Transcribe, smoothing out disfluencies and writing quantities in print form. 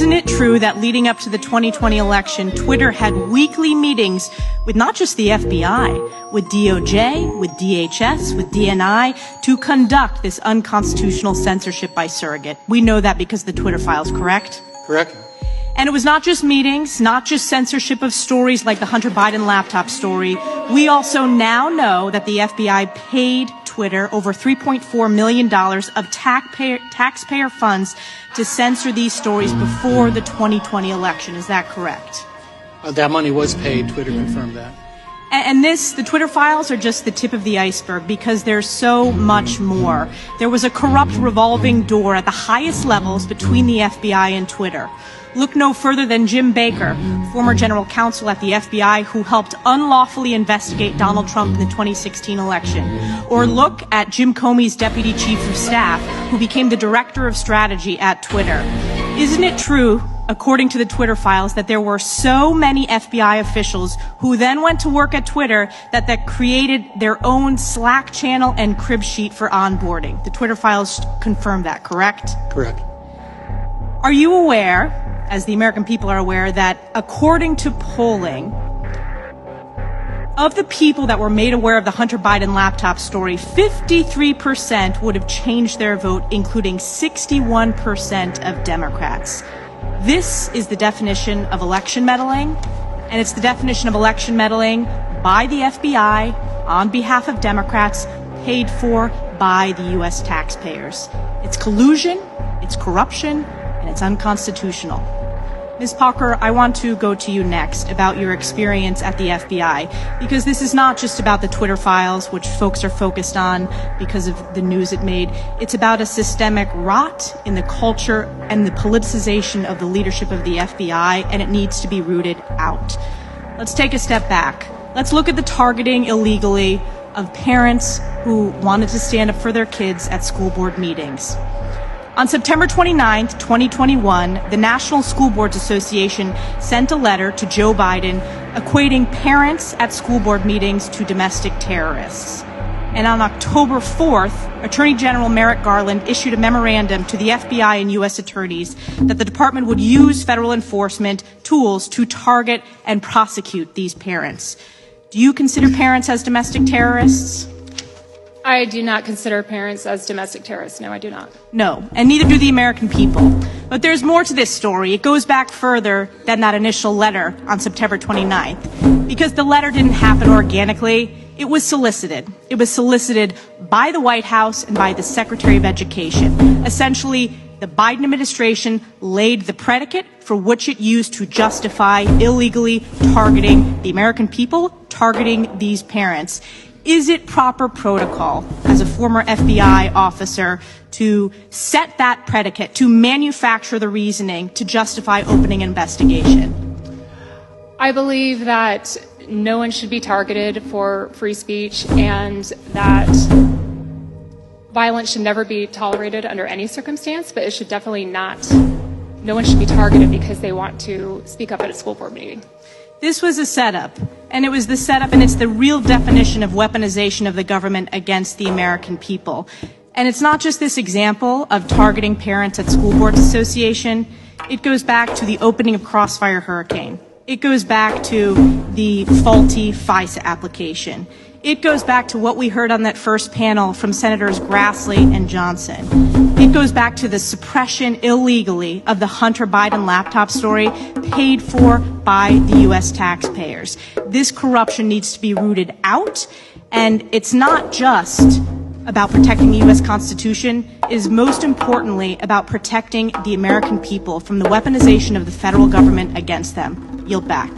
Isn't it true that leading up to the 2020 election, Twitter had weekly meetings with not just the FBI, with DOJ, with DHS, with DNI, to conduct this unconstitutional censorship by surrogate? We know that because the Twitter files, correct? Correct. And it was not just meetings, not just censorship of stories like the Hunter Biden laptop story. We also now know that the FBI paid Twitter over $3.4 million of taxpayer funds to censor these stories before the 2020 election. Is that correct? That money was paid. Twitter confirmed that. And the Twitter files are just the tip of the iceberg because there's so much more. There was a corrupt revolving door at the highest levels between the FBI and Twitter. Look no further than Jim Baker, former general counsel at the FBI who helped unlawfully investigate Donald Trump in the 2016 election. Or look at Jim Comey's deputy chief of staff, who became the director of strategy at Twitter. Isn't it true, according to the Twitter files, that there were so many FBI officials who then went to work at Twitter that created their own Slack channel and crib sheet for onboarding? The Twitter files confirm that, correct? Correct. Are you aware, as the American people are aware, that according to polling, of the people that were made aware of the Hunter Biden laptop story, 53% would have changed their vote, including 61% of Democrats. This is the definition of election meddling, and it's the definition of election meddling by the FBI on behalf of Democrats, paid for by the U.S. taxpayers. It's collusion, it's corruption, and it's unconstitutional. Ms. Parker, I want to go to you next about your experience at the FBI, because this is not just about the Twitter files, which folks are focused on because of the news it made. It's about a systemic rot in the culture and the politicization of the leadership of the FBI, and it needs to be rooted out. Let's take a step back. Let's look at the targeting illegally of parents who wanted to stand up for their kids at school board meetings. On September 29, 2021, the National School Boards Association sent a letter to Joe Biden equating parents at school board meetings to domestic terrorists. And on October 4th, Attorney General Merrick Garland issued a memorandum to the FBI and U.S. attorneys that the department would use federal enforcement tools to target and prosecute these parents. Do you consider parents as domestic terrorists? I do not consider parents as domestic terrorists. No, I do not. No, and neither do the American people. But there's more to this story. It goes back further than that initial letter on September 29th. Because the letter didn't happen organically, it was solicited. It was solicited by the White House and by the Secretary of Education. Essentially, the Biden administration laid the predicate for which it used to justify illegally targeting the American people, targeting these parents. Is it proper protocol, as a former FBI officer, to set that predicate, to manufacture the reasoning to justify opening an investigation? I believe that no one should be targeted for free speech and that violence should never be tolerated under any circumstance, but it should definitely not. No one should be targeted because they want to speak up at a school board meeting. This was a setup, and it was the setup, and it's the real definition of weaponization of the government against the American people. And it's not just this example of targeting parents at School Boards Association. It goes back to the opening of Crossfire Hurricane. It goes back to the faulty FISA application. It goes back to what we heard on that first panel from Senators Grassley and Johnson. It goes back to the suppression illegally of the Hunter Biden laptop story paid for by the U.S. taxpayers. This corruption needs to be rooted out, and it's not just about protecting the U.S. Constitution. It is most importantly about protecting the American people from the weaponization of the federal government against them. Yield back.